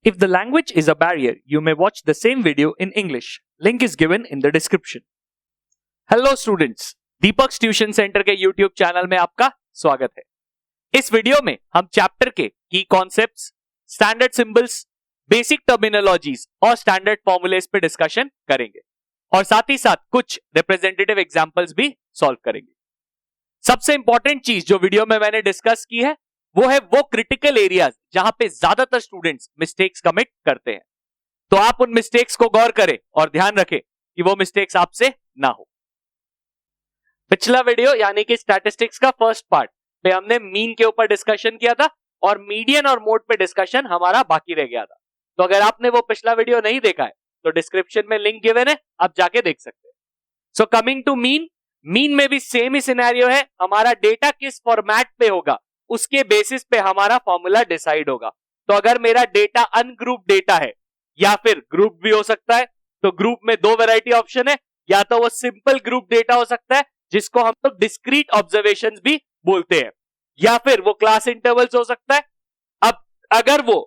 If the language is a barrier, you may watch the same video in English. Link is given in the description. Hello students, Deepak tuition centre के YouTube channel में आपका स्वागत है। इस video में हम chapter के की concepts, standard symbols, basic terminologies और स्टैंडर्ड फॉर्मूलेस पे डिस्कशन करेंगे और साथ ही साथ कुछ रिप्रेजेंटेटिव एग्जांपल्स भी सॉल्व करेंगे। सबसे इंपॉर्टेंट चीज जो वीडियो में मैंने डिस्कस की है वो है वो क्रिटिकल एरियाज जहां पे ज्यादातर स्टूडेंट्स मिस्टेक्स कमिट करते हैं। तो आप उन मिस्टेक्स को गौर करें और ध्यान रखें कि वो मिस्टेक्स आपसे ना हो। पिछला वीडियो यानी कि स्टैटिस्टिक्स का फर्स्ट पार्ट पे हमने मीन के ऊपर डिस्कशन किया था और मीडियन और मोड पे डिस्कशन हमारा बाकी रह गया था। तो अगर आपने वो पिछला वीडियो नहीं देखा है तो डिस्क्रिप्शन में लिंक गिवन है, आप जाके देख सकते हैं। So coming to mean, mean में भी सेम ही सिनेरियो है। हमारा डेटा किस फॉर्मेट पे होगा उसके बेसिस पे हमारा फॉर्मूला डिसाइड होगा। तो अगर मेरा डेटा अनग्रुप डेटा है या फिर ग्रुप भी हो सकता है, तो ग्रुप में दो वैरायटी ऑप्शन है, या तो वो सिंपल ग्रुप डेटा हो सकता है जिसको हम लोग डिस्क्रीट ऑब्जर्वेशंस भी बोलते हैं, या फिर वो क्लास इंटरवल्स हो सकता है। अब अगर वो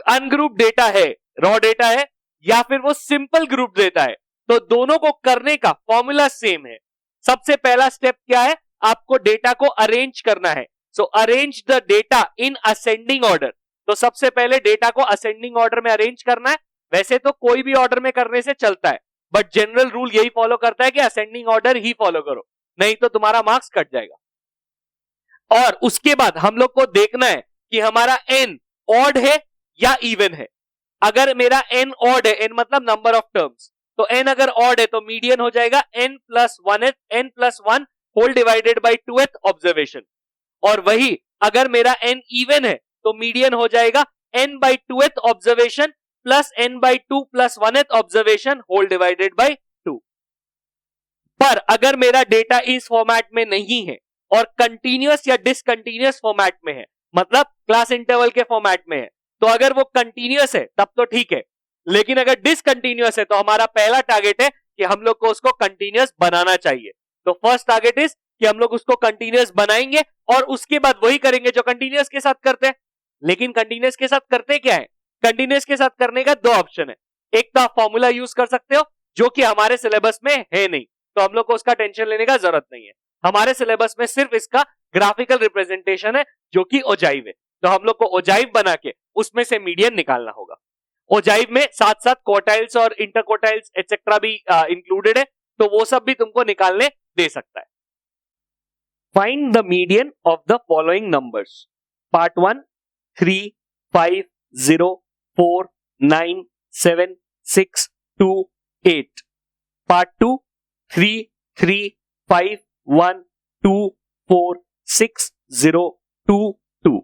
अनग्रुप डेटा है, रॉ डेटा है, या फिर वो सिंपल ग्रुप डेटा है, तो दोनों को करने का फॉर्मूला सेम है। सबसे पहला स्टेप क्या है, आपको डेटा को अरेंज करना है। सो arrange the data in ascending order. तो सबसे पहले डेटा को असेंडिंग ऑर्डर में अरेंज करना है। वैसे तो कोई भी ऑर्डर में करने से चलता है, बट जनरल रूल यही फॉलो करता है कि असेंडिंग ऑर्डर ही फॉलो करो, नहीं तो तुम्हारा मार्क्स कट जाएगा। और उसके बाद हम लोग को देखना है कि हमारा एन ऑड है या इवन है। अगर मेरा एन ऑड है, एन मतलब नंबर ऑफ टर्म्स, तो एन अगर ऑड है तो मीडियन हो जाएगा n plus one whole divided by 2th observation. और वही अगर मेरा एन इवन है तो मीडियन हो जाएगा n by 2th observation plus n by 2 plus 1th observation whole divided by 2। पर अगर मेरा डेटा इस फॉर्मेट में नहीं है और कंटिन्यूअस या डिसकंटिन्यूअस फॉर्मेट में है, मतलब क्लास इंटरवल के फॉर्मेट में है, तो अगर वो कंटिन्यूअस है तब तो ठीक है, लेकिन अगर डिसकंटिन्यूअस है तो हमारा पहला टारगेट है कि हम लोग को उसको कंटिन्यूअस बनाना चाहिए। तो फर्स्ट टारगेट इज कि हम लोग उसको कंटिन्यूअस बनाएंगे और उसके बाद वही करेंगे जो कंटिन्यूअस के साथ करते हैं। लेकिन कंटिन्यूअस के साथ करते क्या है, कंटिन्यूअस के साथ करने का दो ऑप्शन है। एक तो आप फॉर्मूला यूज कर सकते हो जो कि हमारे सिलेबस में है नहीं, तो हम लोग को उसका टेंशन लेने का जरूरत नहीं है। हमारे सिलेबस में सिर्फ इसका ग्राफिकल रिप्रेजेंटेशन है जो कि ओजाइव है। तो हम लोग को ओजाइव बना के उसमें से मीडियन निकालना होगा। ओजाइव में साथ साथ क्वार्टाइल्स और इंटरक्वार्टाइल्स एटसेट्रा भी इंक्लूडेड है, तो वो सब भी तुमको निकालने दे सकता है। Find the median of the following numbers. Part 1 3 5 0 4 9 7 6 2 8। Part 2 3 3 5 1 2 4 6 0 2 2।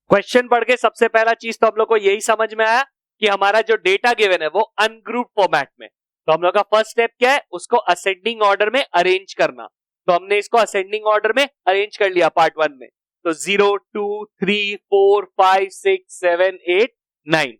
Question पढ़ के सबसे पहला चीज तो हम लोग को यही समझ में आया कि हमारा जो डेटा गिवन है वो अनग्रुप फॉर्मेट में। तो हम लोग का फर्स्ट स्टेप क्या है, उसको असेंडिंग ऑर्डर में अरेंज करना। तो हमने इसको असेंडिंग ऑर्डर में अरेंज कर लिया पार्ट 1 में। तो 0 2 3 4 5 6 7 8 9।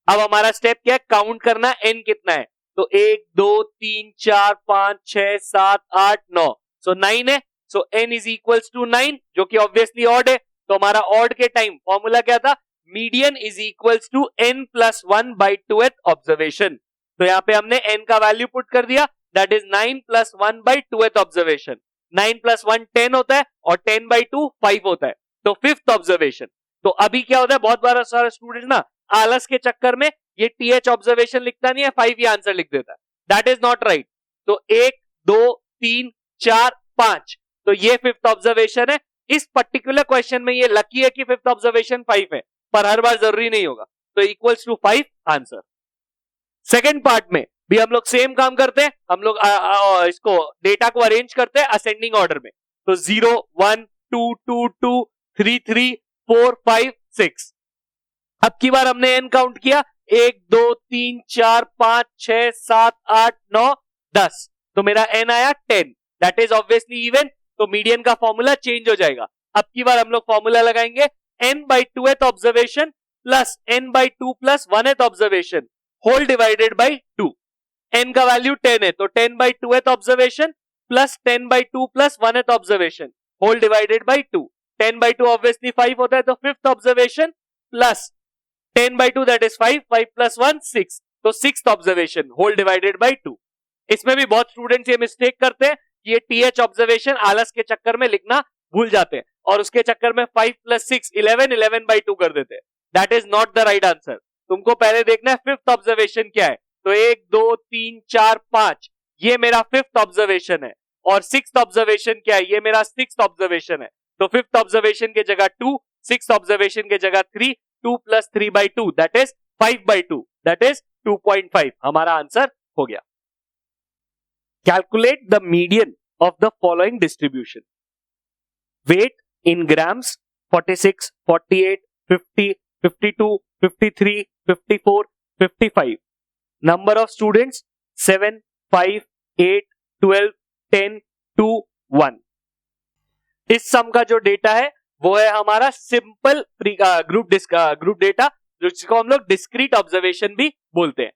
अब हमारा स्टेप क्या है, काउंट करना एन कितना है। तो 1 2 3 4 5 6 7 8 9। सो 9 है। सो n इज इक्वल्स टू 9 जो कि ऑब्वियसली ऑड है। तो हमारा ऑड के टाइम फॉर्मूला क्या था, median is equals to n plus 1 by 2th observation. तो यहां पे हमने n का वैल्यू पुट कर दिया, that is 9 plus 1 by 2th observation. 9 plus 1 10 होता है और 10 बाई 2 5 होता है, तो 5th ऑब्जर्वेशन। तो अभी क्या होता है, बहुत बार सारा स्टूडेंट ना आलस के चक्कर में ये th ऑब्जर्वेशन लिखता नहीं है, 5 ही आंसर लिख देता है। That is not right. तो 1 2 3 4 5, तो ये 5th ऑब्जर्वेशन है। इस पर्टिकुलर क्वेश्चन में ये लकी है कि 5th ऑब्जर्वेशन 5 है, पर हर बार जरूरी नहीं होगा। तो equals to 5 answer. Second part में भी हम लोग सेम काम करते हैं, हम लोग इसको डेटा को अरेंज करते हैं असेंडिंग ऑर्डर में। तो 0 1 2 2 2 3 3 4 5 6। अब की बार हमने एन काउंट किया, 1 2 3 4 5 6 7 8 9 10। तो मेरा एन आया 10, दैट इज ऑब्वियसली इवन। तो मीडियन का फॉर्मूला चेंज हो जाएगा। अब की बार हम लोग फॉर्मूला लगाएंगे n by 2th observation plus n by 2 plus 1th observation whole divided by 2। n का वैल्यू 10 है, तो 10 by 2th observation plus 10 by 2 plus 1th observation whole divided by 2। 10 by 2 obviously 5 होता है, तो 5th observation plus 10/2 that is 5, 5 + 1 6, तो 6th observation whole divided by 2। इसमें भी बहुत स्टूडेंट्स ये मिस्टेक करते हैं कि ये TH ऑब्जर्वेशन आलस के चक्कर में लिखना भूल जाते हैं और उसके चक्कर में 5 + 6 11, 11/2 कर देते हैं। That is not the right answer. तुमको पहले देखना है 5th ऑब्जर्वेशन क्या है, तो 1 2 3 4 5 ये मेरा 5th ऑब्जर्वेशन है, और 6th ऑब्जर्वेशन क्या है, ये मेरा 6th ऑब्जर्वेशन है। तो 5th ऑब्जर्वेशन के जगह 2, 6th ऑब्जर्वेशन के जगह 3, 2 + 3/2 दैट इज 5/2 दैट इज 2.5 हमारा आंसर हो गया। Calculate the median of the following distribution. Weight in grams 46, 48, 50, 52, 53, 54, 55. Number of students 7, 5, 8, 12, 10, 2, 1. इस सम का जो डेटा है वो है हमारा सिंपल ग्रुप डेटा, जिसको हम लोग डिस्क्रीट ऑब्जर्वेशन भी बोलते हैं।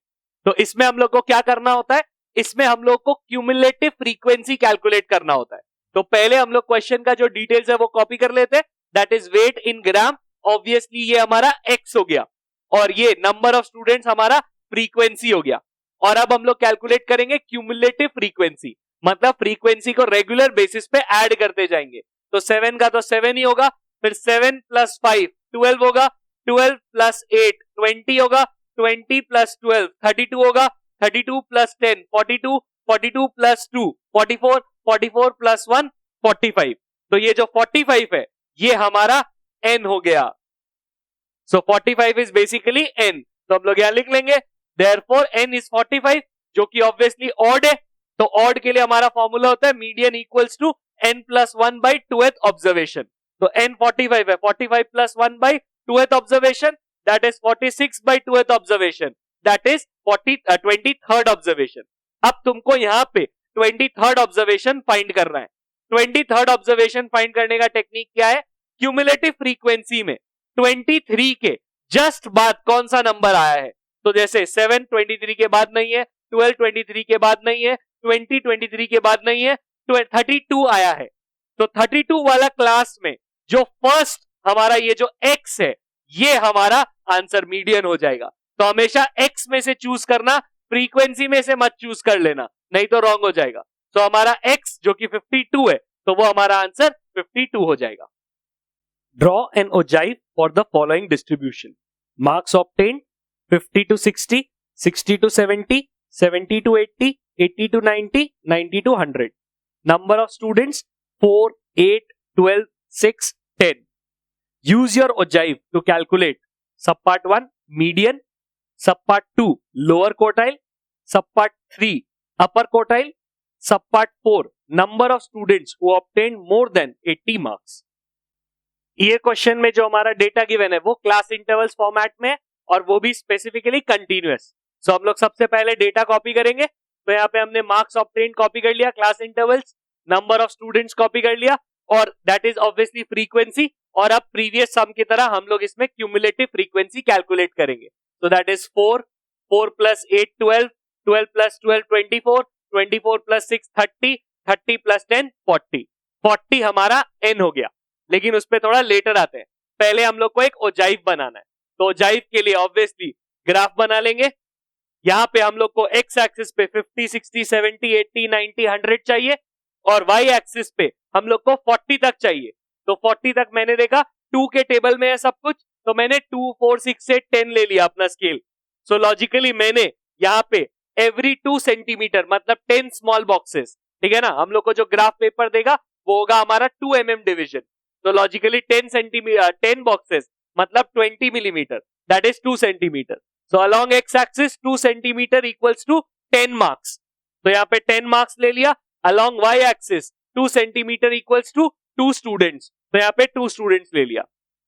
तो इसमें हम लोग को क्या करना होता है, इसमें हम लोग को क्यूमुलेटिव फ्रीक्वेंसी कैलकुलेट करना होता है। तो पहले हम लोग क्वेश्चन का जो डिटेल्स है वो कॉपी कर लेते हैं, that is weight in gram, obviously ये हमारा x हो गया, और ये नंबर ऑफ स्टूडेंट्स हमारा फ्रीक्वेंसी हो गया। और अब हम लोग कैलकुलेट करेंगे क्यूमुलेटिव फ्रीक्वेंसी, मतलब फ्रीक्वेंसी को रेगुलर बेसिस पे ऐड करते जाएंगे। तो 7 का तो 7 ही होगा, फिर 7 + 5 12 होगा, 12 + 8 20 होगा, 20 + 12 32 होगा, 32 + 10 42, 42 + 2 44, 44 + 1 45। तो ये जो 45 है ये हमारा n हो गया। सो 45 इज बेसिकली n, तो हम लोग यहां लिख लेंगे देयरफॉर n इज 45, जो कि ऑब्वियसली ऑड है। तो ऑड के लिए हमारा फॉर्मूला होता है median equals to n + 1/2th observation. तो n 45 है, 45 + 1/2th observation that is 46/2th observation that is 23rd observation. अब तुमको यहां पे 23rd ऑब्जर्वेशन फाइंड करना है। 23rd ऑब्जर्वेशन फाइंड करने का टेक्निक क्या है, क्यूमुलेटिव फ्रीक्वेंसी में 23 के जस्ट बाद कौन सा नंबर आया है। तो जैसे 7 23 के बाद नहीं है, 12 23 के बाद नहीं है, 20 23 के बाद नहीं है, 32 आया है। तो 32 वाला क्लास में जो फर्स्ट हमारा ये जो x है ये हमारा आंसर मीडियन हो जाएगा। तो हमेशा x में से चूज करना, फ्रीक्वेंसी में से मत चूज कर लेना, नहीं तो रॉन्ग हो जाएगा। तो हमारा x जो कि 52 है, तो वो हमारा आंसर 52 हो जाएगा। Draw an ogive for the following distribution. Marks obtained 50 to 60, 60 to 70, 70 to 80, 80 to 90, 90 to 100. Number of students 4, 8, 12, 6, 10. Use your ogive to calculate subpart 1 median, subpart 2 lower quartile, subpart 3 upper quartile, subpart 4 number of students who obtained more than 80 marks. ये question में जो हमारा data given है वो class intervals format में है और वो भी स्पेसिफिकली कंटिन्यूअस। सो हम लोग सबसे पहले डेटा कॉपी करेंगे। तो यहाँ पे हमने मार्क्स ऑब्टेन कॉपी कर लिया, class intervals, number of students copy कर लिया, और दैट इज ऑब्वियसली फ्रीक्वेंसी। और अब प्रीवियस सम की तरह हम लोग इसमें क्यूमुलेटिव फ्रीक्वेंसी कैलकुलेट करेंगे। तो दैट इज 4, 4 + 8 12, 12 + 12 24, 24 + 6 30, 30 + 10 40, 40 हमारा n हो गया। लेकिन उस पर थोड़ा लेटर आते हैं, पहले हम लोग को एक ओजाइव बनाना है। तो ओजाइव के लिए ऑब्वियसली ग्राफ बना लेंगे। यहाँ पे हम लोग को एक्स एक्सिस पे 50, 60, 70, 80, 90, 100 चाहिए, और वाई एक्सिस पे हम लोग को 40 तक चाहिए। तो 40 तक मैंने देखा 2 के टेबल में है सब कुछ, तो मैंने 2, 4, 6, 8, 10 ले लिया अपना स्केल। सो लॉजिकली मैंने यहाँ पे एवरी 2 सेंटीमीटर मतलब 10 स्मॉल बॉक्सेस, ठीक है ना, हम लोग को जो ग्राफ पेपर देगा वो होगा हमारा 2 mm डिविजन। तो लॉजिकली 10 सेंटीमीटर 10 बॉक्सेस मतलब 20 millimetre that is 2 centimetre. So along x axis 2 centimetre equals to 10 marks. तो यहाँ पे 10 मार्क्स ले लिया। Along y axis 2 centimetre equals to 2 students, तो यहाँ पे 2 स्टूडेंट्स ले लिया।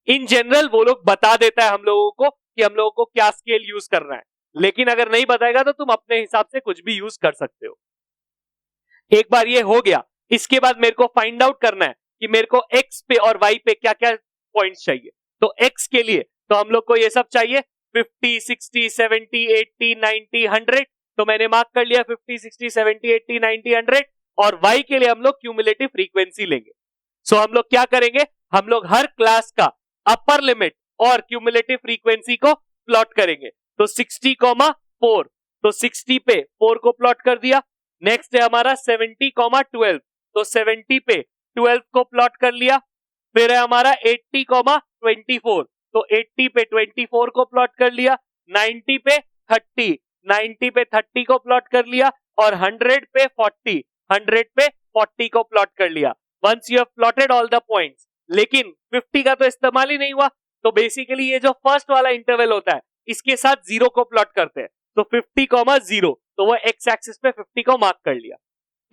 इन जनरल वो लोग बता देता है हम लोगों को कि हम लोगों को क्या स्केल यूज करना है, लेकिन अगर नहीं बताएगा तो तुम अपने हिसाब से कुछ भी यूज कर सकते हो। एक बार ये हो गया, इसके बाद मेरे को फाइंड आउट करना है कि मेरे को x पे और y पे क्या क्या पॉइंट्स चाहिए। तो x के लिए तो हम लोग को ये सब चाहिए 50, 60, 70, 80, 90, 100। तो मैंने मार्क कर लिया 50, 60, 70, 80, 90, 100। और y के लिए हम लोग क्यूमुलेटिव फ्रीक्वेंसी लेंगे। सो हम लोग क्या करेंगे, हम लोग हर क्लास का अपर लिमिट और क्यूमुलेटिव फ्रीक्वेंसी को प्लॉट करेंगे। तो 60,4, तो 60 पे 4 को प्लॉट कर दिया। नेक्स्ट है हमारा 70,12, तो 70 पे 12 को प्लॉट कर लिया। फिर है हमारा 80,24, तो 80 पे 24 को प्लॉट कर लिया। 90 पे 30, 90 पे 30 को प्लॉट कर लिया। और 100 पे 40, 100 पे 40 को प्लॉट कर लिया। Once you have plotted all the points, लेकिन 50 का तो इस्तेमाल ही नहीं हुआ, तो बेसिकली ये जो फर्स्ट वाला इंटरवल होता है इसके साथ 0 को प्लॉट करते हैं। तो 50,0, तो वो एक्स एक्सिस पे 50 को मार्क कर लिया।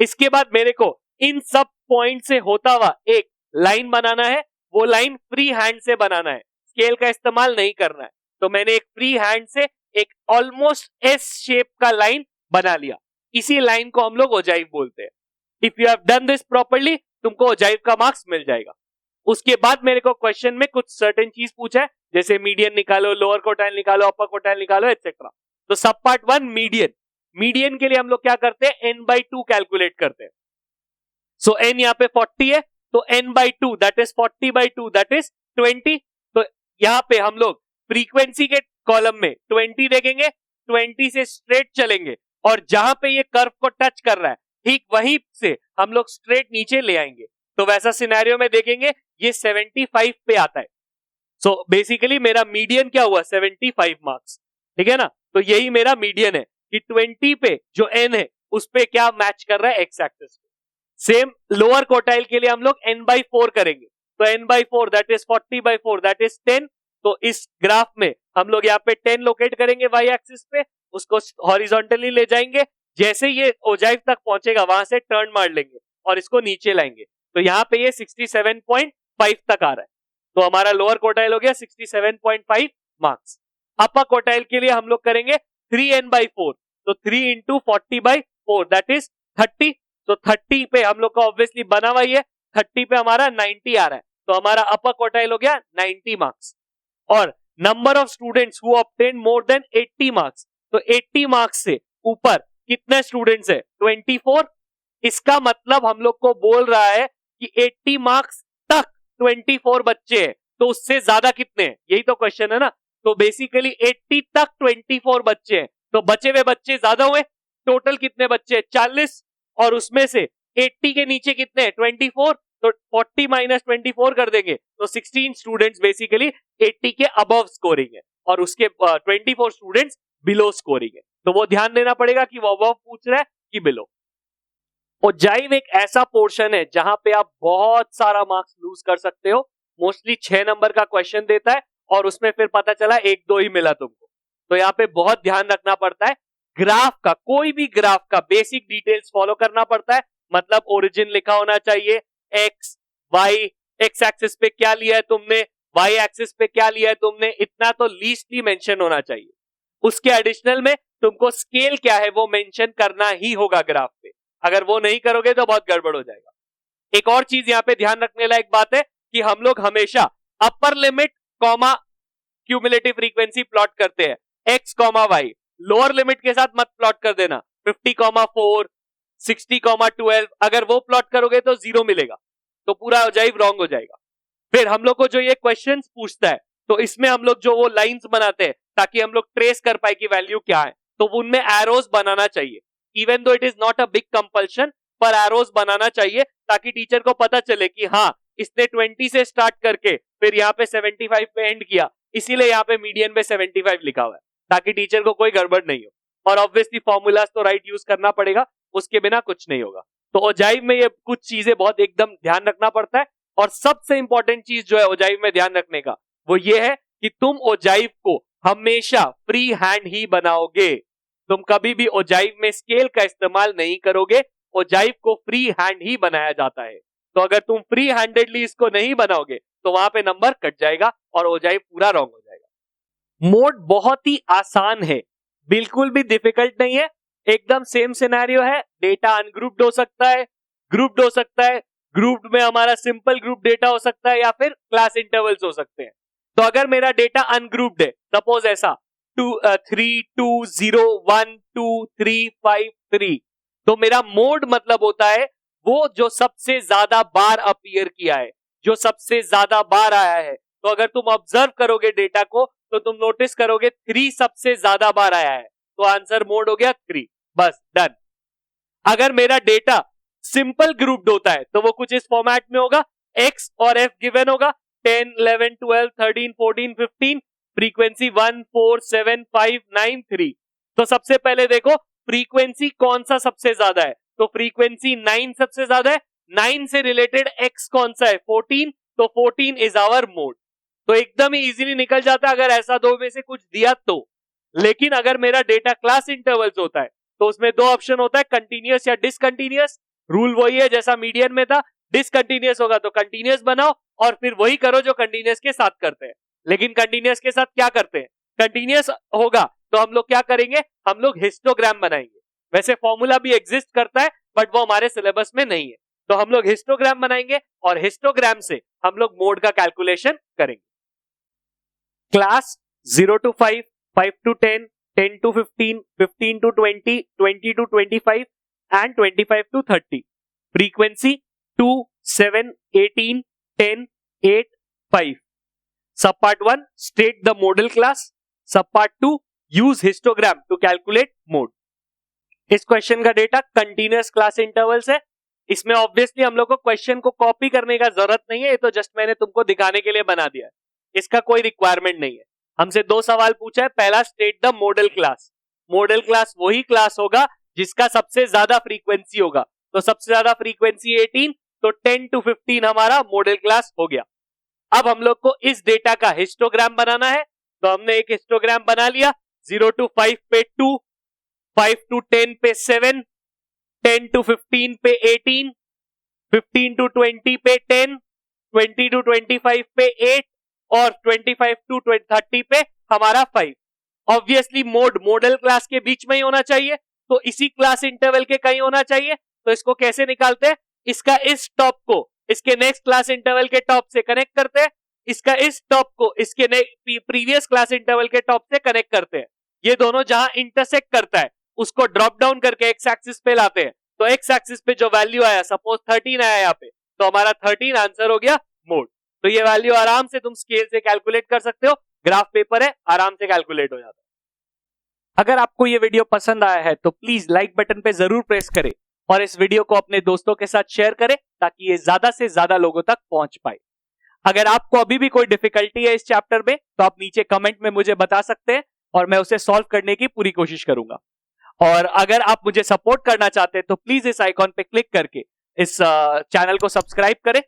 इसके बाद मेरे को इन सब पॉइंट से होता हुआ एक लाइन बनाना है। वो लाइन फ्री हैंड से बनाना है, स्केल का इस्तेमाल नहीं करना है। तो मैंने एक फ्री हैंड से एक ऑलमोस्ट एस शेप का लाइन बना लिया। इसी लाइन को हम लोग ओजाइव बोलते हैं। If you have done this properly, तुमको ओजाइव का मार्क्स मिल जाएगा। उसके बाद मेरे को क्वेश्चन में कुछ सर्टेन चीज पूछा है, जैसे मीडियन निकालो, लोअर क्वार्टाइल निकालो, अपर क्वार्टाइल निकालो, एटसेट्रा। तो सब पार्ट 1 मीडियन। मीडियन के लिए हम लोग क्या करते हैं, n/2 कैलकुलेट करते हैं। सो n यहाँ पे 40 है, तो n/2 that is 40/2 that is 20। तो यहाँ पे हम लोग फ्रीक्वेंसी के कॉलम में 20 देखेंगे, 20 से स्ट्रेट चलेंगे और जहां पे ये कर्व को टच कर रहा है ठीक वहीं से हम लोग स्ट्रेट नीचे ले आएंगे। तो वैसा सिनेरियो में देखेंगे ये 75 पे आता है। सो बेसिकली मेरा मीडियन क्या हुआ, 75 मार्क्स। ठीक है ना, तो यही मेरा मीडियन है कि 20 पे जो n है उस पे क्या मैच कर रहा है, एक्स एक्सिस पे। सेम लोअर क्वार्टाइल के लिए हम लोग n/4 करेंगे। तो n/4 that is 40/4 that is 10। तो इस ग्राफ में हम लोग यहाँ पे 10 लोकेट करेंगे वाई एक्सिस पे, उसको हॉरिजॉन्टली ले जाएंगे। जैसे ये ओजाइव तक पहुंचेगा वहां से टर्न मार लेंगे और इसको नीचे लाएंगे। तो यहाँ पे ये 67.5 तक आ रहा है। तो हमारा लोअर क्वार्टाइल हो गया 67.5 मार्क्स। अपर क्वार्टाइल के लिए हम लोग करेंगे 3n/4, तो 3 इंटू 40/4 दैट इज 30। तो 30 पे हम लोग का ऑब्वियसली बना हुआ ही है, 30 पे हमारा 90 आ रहा है। तो हमारा अपर क्वार्टाइल हो गया 90 मार्क्स। और number of students who obtain more than 80 marks, तो 80 मार्क्स से ऊपर कितने स्टूडेंट्स है, 24। इसका मतलब हम लोग को बोल रहा है कि 80 मार्क्स तक 24 बच्चे हैं, तो उससे ज्यादा कितने हैं, यही तो क्वेश्चन है ना। तो बेसिकली 80 तक 24 बच्चे हैं, तो बचे हुए बच्चे ज्यादा हुए। टोटल कितने बच्चे हैं, 40, और उसमें से 80 के नीचे कितने हैं, 24। तो 40 माइनस 24 कर देंगे तो 16 स्टूडेंट्स बेसिकली 80 के अबव स्कोरिंग है और उसके 24 स्टूडेंट्स बिलो स्कोरिंग है। तो वो ध्यान देना पड़ेगा कि वो अबव पूछ रहा है कि बिलो। ओजाइव एक ऐसा पोर्शन है जहां पे आप बहुत सारा मार्क्स लूज कर सकते हो। मोस्टली 6 नंबर का क्वेश्चन देता है और उसमें फिर पता चला 1-2 ही मिला तुमको। तो यहाँ पे बहुत ध्यान रखना पड़ता है। ग्राफ का, कोई भी ग्राफ का बेसिक डिटेल्स फॉलो करना पड़ता है। मतलब ओरिजिन लिखा होना चाहिए, एक्स वाई, एक्स एक्सिस पे क्या लिया है तुमने, वाई एक्सिस पे क्या लिया है तुमने, इतना तो लीस्टली मेंशन होना चाहिए। उसके एडिशनल में तुमको स्केल क्या है वो मेंशन करना ही होगा ग्राफ पे। अगर वो नहीं करोगे तो बहुत गड़बड़ हो जाएगा। एक और चीज यहाँ पे ध्यान रखने लायक बात है कि हम लोग हमेशा upper limit comma cumulative frequency plot करते हैं, x comma y. Lower limit के साथ मत प्लॉट कर देना, 50,4, 60,12। अगर वो प्लॉट करोगे तो 0 मिलेगा, तो पूरा ओजाइव रॉन्ग हो जाएगा। फिर हम लोग को जो ये क्वेश्चन पूछता है तो इसमें हम लोग जो वो लाइंस बनाते हैं ताकि हम लोग ट्रेस कर पाए कि वैल्यू क्या है, तो उनमें एरोज बनाना चाहिए। Even though it is not a big compulsion, पर एरोज बनाना चाहिए ताकि टीचर को पता चले कि हाँ इसने 20 से स्टार्ट करके फिर यहाँ पे 75 पे एंड किया, इसीलिए यहाँ पे मीडियन पे 75 लिखा हुआ है, ताकि टीचर को कोई गड़बड़ नहीं हो। और ऑब्वियसली फॉर्मूलाज तो राइट यूज करना पड़ेगा, उसके बिना कुछ नहीं होगा। तो ओजाइव में ये कुछ चीजें बहुत एकदम ध्यान रखना पड़ता है। और सबसे इंपॉर्टेंट चीज जो है ओजाइव में ध्यान रखने का वो ये है कि तुम ओजाइव को हमेशा फ्री हैंड ही बनाओगे। तुम कभी भी ओजाइव में स्केल का इस्तेमाल नहीं करोगे, ओजाइव को फ्री हैंड ही बनाया जाता है। तो अगर तुम फ्री हैंडेडली इसको नहीं बनाओगे तो वहां पे नंबर कट जाएगा और ओजाइव पूरा रॉन्ग हो जाएगा। मोड बहुत ही आसान है, बिल्कुल भी डिफिकल्ट नहीं है, एकदम सेम सिनेरियो है। डेटा अनग्रुप्ड हो सकता है, ग्रुप्ड हो सकता है, ग्रुप्ड में हमारा सिंपल ग्रुप डेटा हो सकता है या फिर क्लास इंटरवल्स हो सकते हैं। तो अगर मेरा डेटा अनग्रुप्ड है, सपोज ऐसा 3 2 0 1 2 3 5 3, तो मेरा मोड मतलब होता है वो जो सबसे ज्यादा बार अपीयर किया है, जो सबसे ज्यादा बार आया है तो अगर तुम ऑब्जर्व करोगे डेटा को तो तुम नोटिस करोगे 3 सबसे ज्यादा बार आया है, तो आंसर मोड हो गया 3। बस डन। अगर मेरा डेटा सिंपल ग्रुप्ड होता है तो वो कुछ इस फॉर्मेट में होगा, x और f गिवन होगा 10, 11, 12, 13, 14, 15, फ्रीक्वेंसी 1, 4, 7, 5, 9, 3। तो सबसे पहले देखो फ्रीक्वेंसी कौन सा सबसे ज्यादा है, तो फ्रीक्वेंसी 9 सबसे ज्यादा है। 9 से रिलेटेड x कौन सा है, 14, तो 14 इज आवर मोड। तो एकदम ही इजीली निकल जाता है अगर ऐसा दो में से कुछ दिया तो। लेकिन अगर मेरा डेटा क्लास इंटरवल्स होता है तो उसमें दो ऑप्शन होता है, कंटीन्यूअस या डिसकंटीन्यूअस। रूल वही है जैसा मीडियन में था, डिसकंटीन्यूअस होगा तो कंटीन्यूअस बनाओ और फिर वही करो जो कंटीन्यूअस के साथ करते हैं। लेकिन कंटीन्यूअस के साथ क्या करते हैं, कंटीन्यूअस होगा तो हम लोग क्या करेंगे, हम लोग हिस्टोग्राम बनाएंगे। वैसे फॉर्मूला भी एग्जिस्ट करता है बट वो हमारे सिलेबस में नहीं है, तो हम लोग हिस्टोग्राम बनाएंगे और हिस्टोग्राम से हम लोग मोड का कैलकुलेशन करेंगे। Class 0 to 5, 5 to 10, 10 to 15, 15 to 20, 20 to 25 and 25 to 30. Frequency 2, 7, 18, 10, 8, 5. Subpart 1, state the model class. Subpart 2, use histogram to calculate mode. इस क्वेश्चन का डेटा कंटीन्यूअस क्लास इंटरवल्स है। इसमें ऑब्वियसली हम लोग को क्वेश्चन को कॉपी करने का जरूरत नहीं है, ये तो जस्ट मैंने तुमको दिखाने के लिए बना दिया है, इसका कोई रिक्वायरमेंट नहीं है। हमसे दो सवाल पूछा है, पहला state the model class. Model class वही क्लास होगा जिसका सबसे ज्यादा फ्रीक्वेंसी होगा, तो सबसे ज्यादा फ्रीक्वेंसी 18, तो 10 to 15 हमारा मॉडल क्लास हो गया। अब हम लोग को इस डेटा का हिस्टोग्राम बनाना है, तो हमने एक हिस्टोग्राम बना लिया। 0 to 5 पे 2, 5 to 10 पे 7, 10 to 15 पे 18, 15 to 20 पे 10, 20 to 25 पे 8 और 25 to 30 पे हमारा 5। ऑब्वियसली मोड मॉडल क्लास के बीच में ही होना चाहिए, तो इसी क्लास इंटरवल के कहीं होना चाहिए। तो इसको कैसे निकालते हैं, इसका इस टॉप को इसके नेक्स्ट क्लास इंटरवल के टॉप से कनेक्ट करते हैं, इसका इस टॉप को इसके प्रीवियस क्लास इंटरवल के टॉप से कनेक्ट करते हैं। ये दोनों जहां इंटरसेक्ट करता है उसको ड्रॉप डाउन करके एक्स एक्सिस पे लाते हैं, तो एक्स एक्सिस पे जो वैल्यू आया, सपोज 13 आया यहाँ पे, तो हमारा 13 आंसर हो गया मोड। तो ये वैल्यू आराम से तुम स्केल से कैलकुलेट कर सकते हो, ग्राफ पेपर है, आराम से कैलकुलेट हो जाता है। अगर आपको ये वीडियो पसंद आया है तो प्लीज लाइक बटन पे जरूर प्रेस करें और इस वीडियो को अपने दोस्तों के साथ शेयर करें ताकि ये ज्यादा से ज्यादा लोगों तक पहुंच पाए। अगर आपको अभी भी कोई डिफिकल्टी है इस चैप्टर में तो आप नीचे कमेंट में मुझे बता सकते हैं और मैं उसे सॉल्व करने की पूरी कोशिश करूंगा। और अगर आप मुझे सपोर्ट करना चाहते हैं तो प्लीज इस आइकॉन पे क्लिक करके इस चैनल को सब्सक्राइब करें